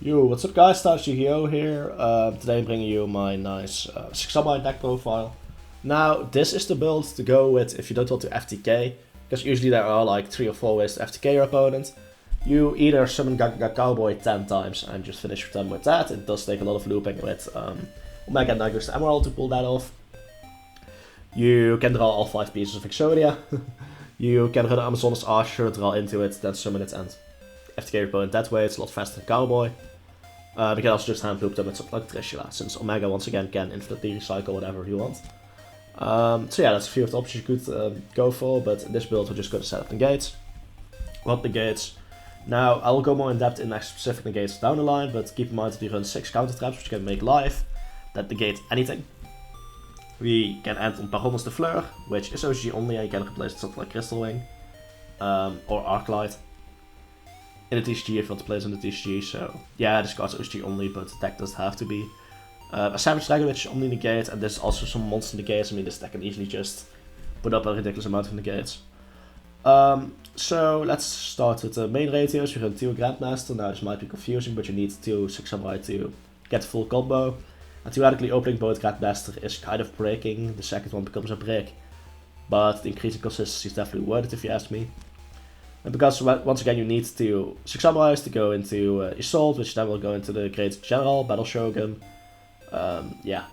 Yo, what's up guys, TCG here. Today I'm bringing you my nice 6-samurai deck profile. Now, this is the build to go with if you don't want to FTK, because usually there are like 3 or 4 ways to FTK your opponent. You either summon Gaga Cowboy 10 times and just finish them with that. It does take a lot of looping with Omega and Nightghost Emerald to pull that off. You can draw all 5 pieces of Exodia. You can run Amazon's Archer, draw into it, then summon it and FTK your opponent that way. It's a lot faster than Cowboy. You can also just hand loop them with something like Trishula, since Omega once again can infinitely recycle whatever you want. So yeah, that's a few of the options you could go for, but in this build we're just going to set up negates. What negates? Now, I will go more in depth in specific negates down the line, but keep in mind that we run 6 counter traps which you can make live that negate anything. We can end on Baroness de Fleur, which is OG only, and you can replace it with something like Crystal Wing or Arclight. In the TCG if you want to play this in the TCG, so yeah, this card's OG only, but the deck doesn't have to be. A Savage Dragon which only negate, and there's also some monster negates. I mean, this deck can easily just put up a ridiculous amount of negates. So let's start with the main ratios. You run 2 Grandmaster. Now this might be confusing, but you need 2 6 Samurai to get the full combo. And theoretically opening both Grandmaster is kind of breaking, the second one becomes a break. But the increasing consistency is definitely worth it if you ask me. And because once again you need 2 6 Samurais to go into Assault, which then will go into the Great General, Battle Shogun. Yeah.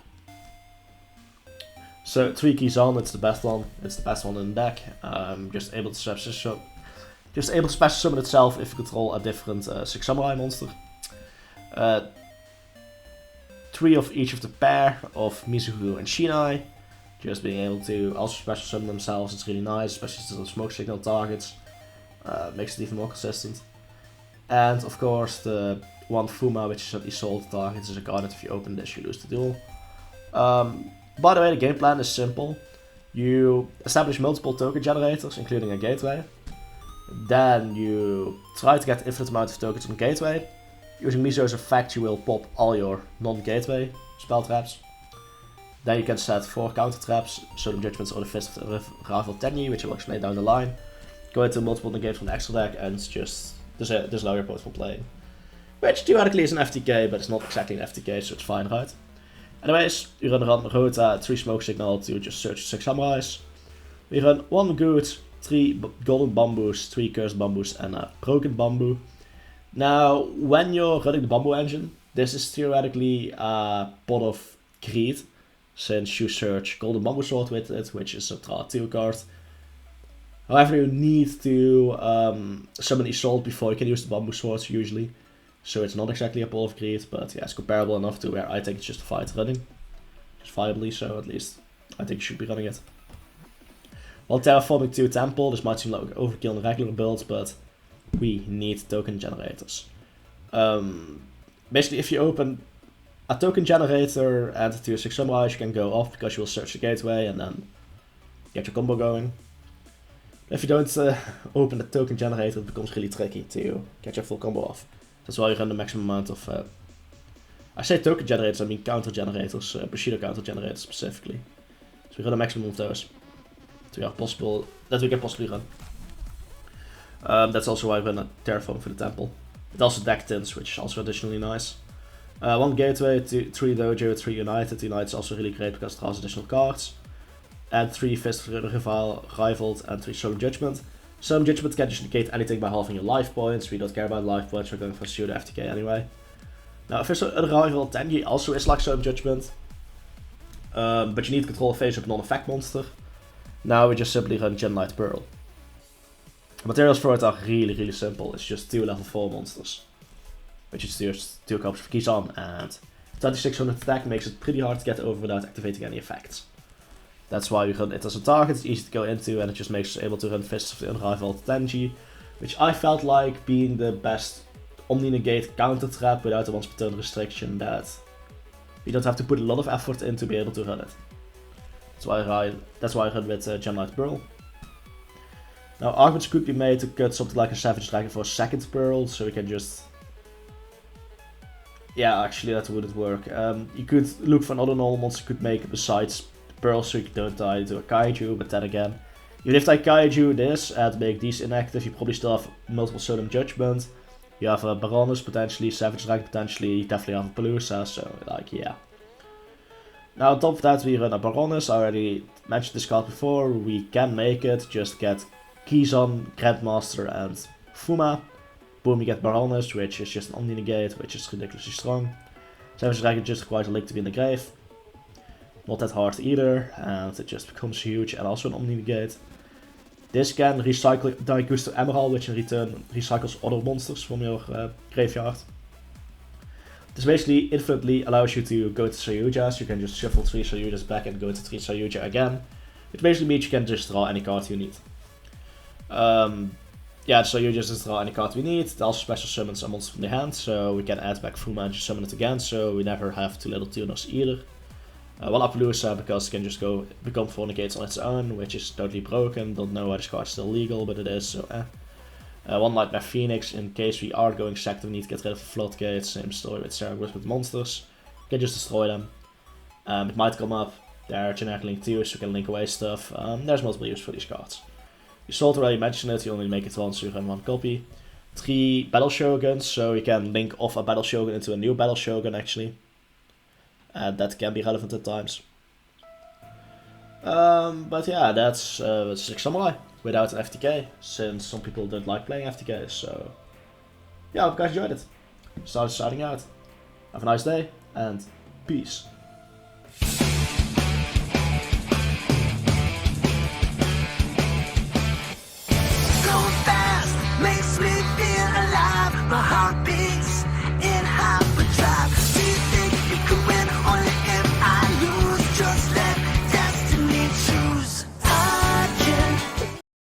So 3 Kizan, it's the best one. It's the best one in the deck. Just able to special summon itself if you control a different 6 Samurai monster. 3 of each of the pair of Mizugu and Shinai. Just being able to also special summon themselves, it's really nice, especially to the smoke signal targets. Makes it even more consistent. And of course the 1 Fuma, which is an Assault target, is a card that if you open this you lose the duel. By the way, the game plan is simple. You establish multiple token generators, including a gateway. Then you try to get infinite amount of tokens on gateway. Using Mizo's effect you will pop all your non-gateway spell traps. Then you can set 4 counter traps, Solemn Judgments or the Fist of the Rival Tenyi, which I will explain down the line. Go into multiple negates from the extra deck and just disallow your opponent from playing. Which theoretically is an FTK, but it's not exactly an FTK, so it's fine, right? Anyways, you run Rota, 3 Smoke Signal to just search 6 Samurais. We run 1 Good, 3 Golden Bamboos, 3 Cursed Bamboos and a Broken Bamboo. Now, when you're running the Bamboo engine, this is theoretically a pot of greed, since you search Golden Bamboo Sword with it, which is a draw 2 card. However, you need to summon Assault before you can use the Bamboo Swords usually. So it's not exactly a pot of greed, but yeah, it's comparable enough to where I think it's justified running. Just viably so, at least. I think you should be running it. While terraforming 2 Temple, this might seem like overkill in regular builds, but we need token generators. Basically, if you open a token generator and 2 6 Samurais, you can go off because you will search the gateway and then get your combo going. If you don't open the token generator, it becomes really tricky to get your full combo off. That's why you run the maximum amount of... I say token generators, I mean counter generators, Bushido counter generators specifically. So we run a maximum of those. That we can possibly run. That's also why I run a Terraform for the Temple. It also deck tins, which is also additionally nice. 1 Gateway, 3 Dojo, 3 United. United is also really great because it draws additional cards. And 3 Fist of the Rivaled and 3 Solemn Judgment. Solemn Judgment can just negate anything by halving your life points. We don't care about life points, we're going for pseudo FTK anyway. Now, Fist of the Rival Tenyi also is like Solemn Judgment. But you need to control a face-up non-effect monster. Now we just simply run Genlight Pearl. Materials for it are really simple. It's just 2 level 4 monsters. Which is just 2 copies of Kizan, and 2600 attack makes it pretty hard to get over without activating any effects. That's why we run it as a target, it's easy to go into, and it just makes us able to run Fists of the Unrivaled Tenji, which I felt like being the best Omni-Negate counter trap without the once per turn restriction that you don't have to put a lot of effort in to be able to run it. That's why I run with Genlight Pearl. Now, arguments could be made to cut something like a Savage Dragon for a 2nd Pearl, so we can just... Yeah, actually that wouldn't work. You could look for another normal monster you could make besides Pearl so you don't die to a Kaiju, but then again, even if I Kaiju this and make these inactive, you probably still have multiple Solemn Judgment. You have a Baroness potentially, Savage Dragon potentially, you definitely have a Palooza, so like, yeah. Now on top of that we run a Baroness, I already mentioned this card before, we can make it, just get Kizan, Grandmaster and Fuma. Boom, you get Baroness, which is just an Omni-Negate, which is ridiculously strong. Savage Dragon just requires a Link to be in the grave. Not that hard either, and it just becomes huge and also an Omni-Negate. This can recycle Daigusto Emerald, which in return recycles other monsters from your graveyard. This basically infinitely allows you to go to Sayujas. You can just shuffle 3 Sayujas back and go to 3 Sayuja again. Which basically means you can just draw any card you need. Yeah, so you just draw any card we need. It also special summons a monster from the hand, so we can add back Fuma and just summon it again, so we never have 2 little tuners either. One Appaloosa, because it can just go become 4 negates on its own, which is totally broken. Don't know why this card is still legal, but it is, so one Nightmare Phoenix, in case we are going sacked, we need to get rid of Floodgates. Same story with Cerebrus with monsters. You can just destroy them. It might come up. They're generic link too, so we can link away stuff. There's multiple use for these cards. You sort already mentioned it, you only make it once, so you run 1 copy. 3 Battle Shoguns, so you can link off a Battle Shogun into a new Battle Shogun actually. And that can be relevant at times. But yeah, that's 6 Samurai without an FTK, since some people don't like playing FTK, so yeah, I hope you guys enjoyed it. Starting out. Have a nice day, and peace. Makes me feel alive, my heart beats.